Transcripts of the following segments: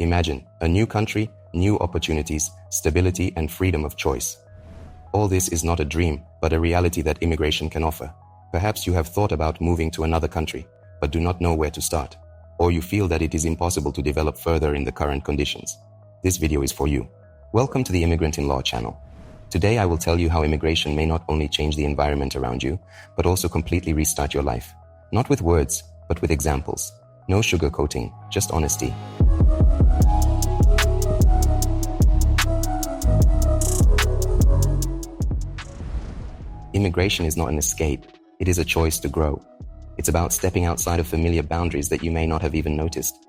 Imagine a new country, new opportunities, stability, and freedom of choice. All this is not a dream, but a reality that immigration can offer. Perhaps you have thought about moving to another country, but do not know where to start. Or you feel that it is impossible to develop further in the current conditions. This video is for you. Welcome to the Immigrant in Law channel. Today I will tell you how immigration may not only change the environment around you, but also completely restart your life. Not with words, but with examples. No sugarcoating, just honesty. Immigration is not an escape, it is a choice to grow. It's about stepping outside of familiar boundaries that you may not have even noticed.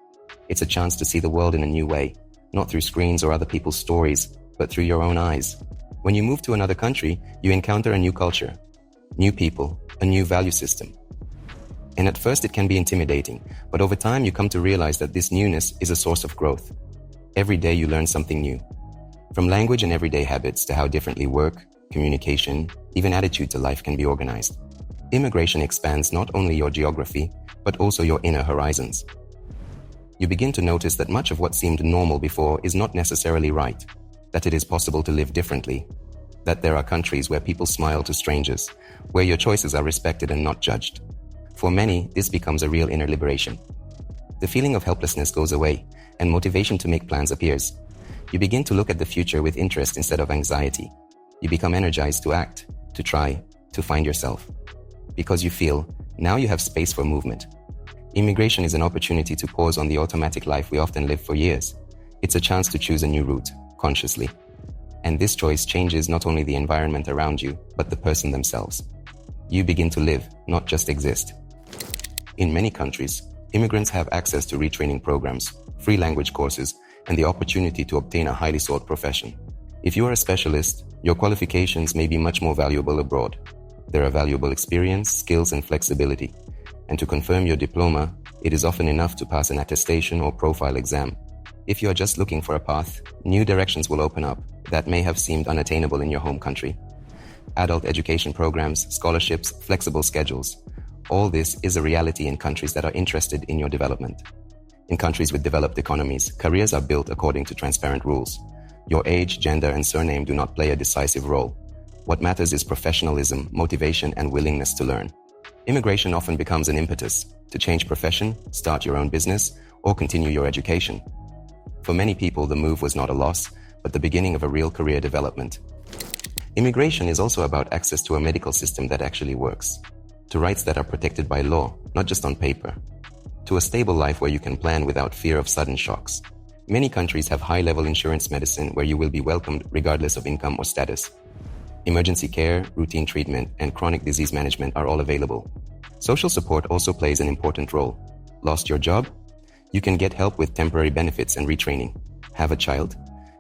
It's a chance to see the world in a new way, not through screens or other people's stories, but through your own eyes. When you move to another country, you encounter a new culture, new people, a new value system. And at first it can be intimidating, but over time you come to realize that this newness is a source of growth. Every day you learn something new. From language and everyday habits to how differently work, communication, even attitude to life can be organized. Immigration expands not only your geography, but also your inner horizons. You begin to notice that much of what seemed normal before is not necessarily right, that it is possible to live differently, that there are countries where people smile to strangers, where your choices are respected and not judged. For many, this becomes a real inner liberation. The feeling of helplessness goes away, and motivation to make plans appears. You begin to look at the future with interest instead of anxiety. You become energized to act, to try, to find yourself. Because you feel, now you have space for movement. Immigration is an opportunity to pause on the automatic life we often live for years. It's a chance to choose a new route, consciously. And this choice changes not only the environment around you, but the person themselves. You begin to live, not just exist. In many countries, immigrants have access to retraining programs, free language courses, and the opportunity to obtain a highly sought profession. If you are a specialist, your qualifications may be much more valuable abroad. There are valuable experience, skills, and flexibility. And to confirm your diploma, it is often enough to pass an attestation or profile exam. If you are just looking for a path, new directions will open up that may have seemed unattainable in your home country. Adult education programs, scholarships, flexible schedules. All this is a reality in countries that are interested in your development. In countries with developed economies, careers are built according to transparent rules. Your age, gender, and surname do not play a decisive role. What matters is professionalism, motivation, and willingness to learn. Immigration often becomes an impetus to change profession, start your own business, or continue your education. For many people, the move was not a loss, but the beginning of a real career development. Immigration is also about access to a medical system that actually works, to rights that are protected by law, not just on paper, to a stable life where you can plan without fear of sudden shocks. Many countries have high-level insurance medicine where you will be welcomed regardless of income or status. Emergency care, routine treatment, and chronic disease management are all available. Social support also plays an important role. Lost your job? You can get help with temporary benefits and retraining. Have a child?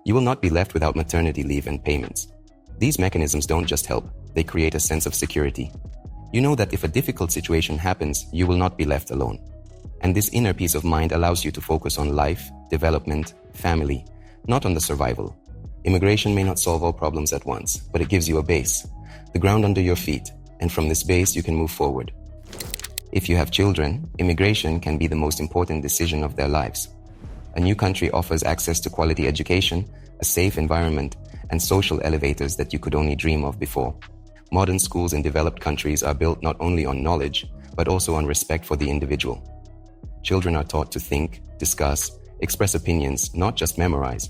You will not be left without maternity leave and payments. These mechanisms don't just help, they create a sense of security. You know that if a difficult situation happens, you will not be left alone. And this inner peace of mind allows you to focus on life, development, family, not on the survival. Immigration may not solve all problems at once, but it gives you a base, the ground under your feet, and from this base you can move forward. If you have children, immigration can be the most important decision of their lives. A new country offers access to quality education, a safe environment, and social elevators that you could only dream of before. Modern schools in developed countries are built not only on knowledge, but also on respect for the individual. Children are taught to think, discuss, express opinions, not just memorize.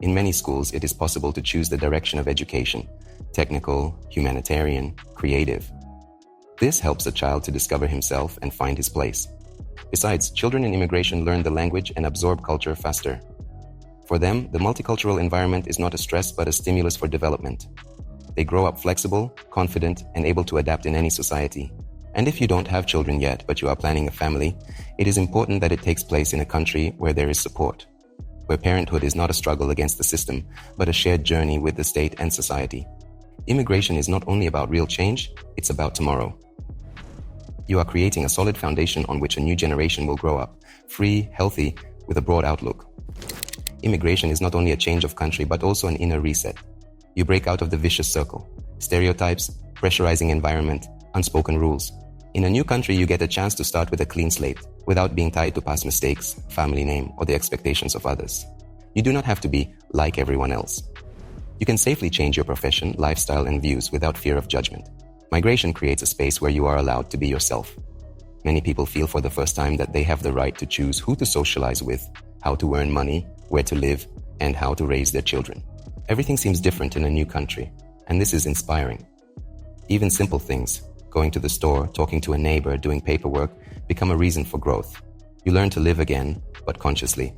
In many schools, it is possible to choose the direction of education: technical, humanitarian, creative. This helps a child to discover himself and find his place. Besides, children in immigration learn the language and absorb culture faster. For them, the multicultural environment is not a stress but a stimulus for development. They grow up flexible, confident, and able to adapt in any society. And if you don't have children yet, but you are planning a family, it is important that it takes place in a country where there is support, where parenthood is not a struggle against the system, but a shared journey with the state and society. Immigration is not only about real change, it's about tomorrow. You are creating a solid foundation on which a new generation will grow up, free, healthy, with a broad outlook. Immigration is not only a change of country, but also an inner reset. You break out of the vicious circle, stereotypes, pressurizing environment, unspoken rules. In a new country, you get a chance to start with a clean slate, without being tied to past mistakes, family name, or the expectations of others. You do not have to be like everyone else. You can safely change your profession, lifestyle, and views without fear of judgment. Migration creates a space where you are allowed to be yourself. Many people feel for the first time that they have the right to choose who to socialize with, how to earn money, where to live, and how to raise their children. Everything seems different in a new country, and this is inspiring. Even simple things, going to the store, talking to a neighbor, doing paperwork, become a reason for growth. You learn to live again, but consciously.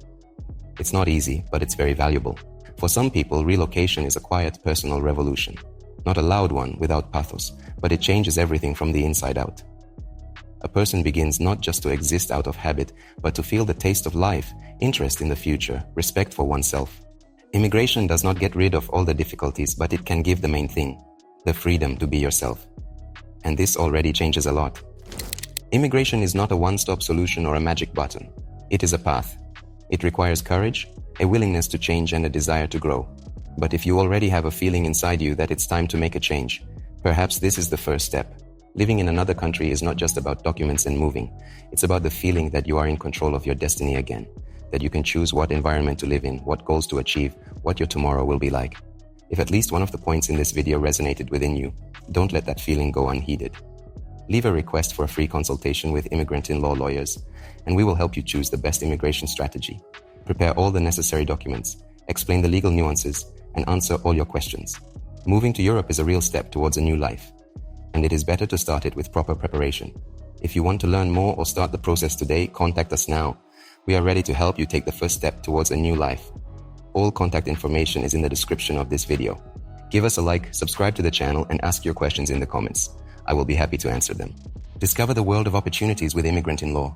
It's not easy, but it's very valuable. For some people, relocation is a quiet personal revolution. Not a loud one without pathos, but it changes everything from the inside out. A person begins not just to exist out of habit, but to feel the taste of life, interest in the future, respect for oneself. Immigration does not get rid of all the difficulties, but it can give the main thing, the freedom to be yourself. And this already changes a lot. Immigration is not a one-stop solution or a magic button. It is a path. It requires courage, a willingness to change, and a desire to grow. But if you already have a feeling inside you that it's time to make a change, perhaps this is the first step. Living in another country is not just about documents and moving. It's about the feeling that you are in control of your destiny again, that you can choose what environment to live in, what goals to achieve, what your tomorrow will be like. If at least one of the points in this video resonated within you, don't let that feeling go unheeded. Leave a request for a free consultation with immigrant-in-law lawyers, and we will help you choose the best immigration strategy. Prepare all the necessary documents, explain the legal nuances, and answer all your questions. Moving to Europe is a real step towards a new life, and it is better to start it with proper preparation. If you want to learn more or start the process today, contact us now. We are ready to help you take the first step towards a new life. All contact information is in the description of this video. Give us a like, subscribe to the channel, and ask your questions in the comments. I will be happy to answer them. Discover the world of opportunities with Immigrant-in-Law.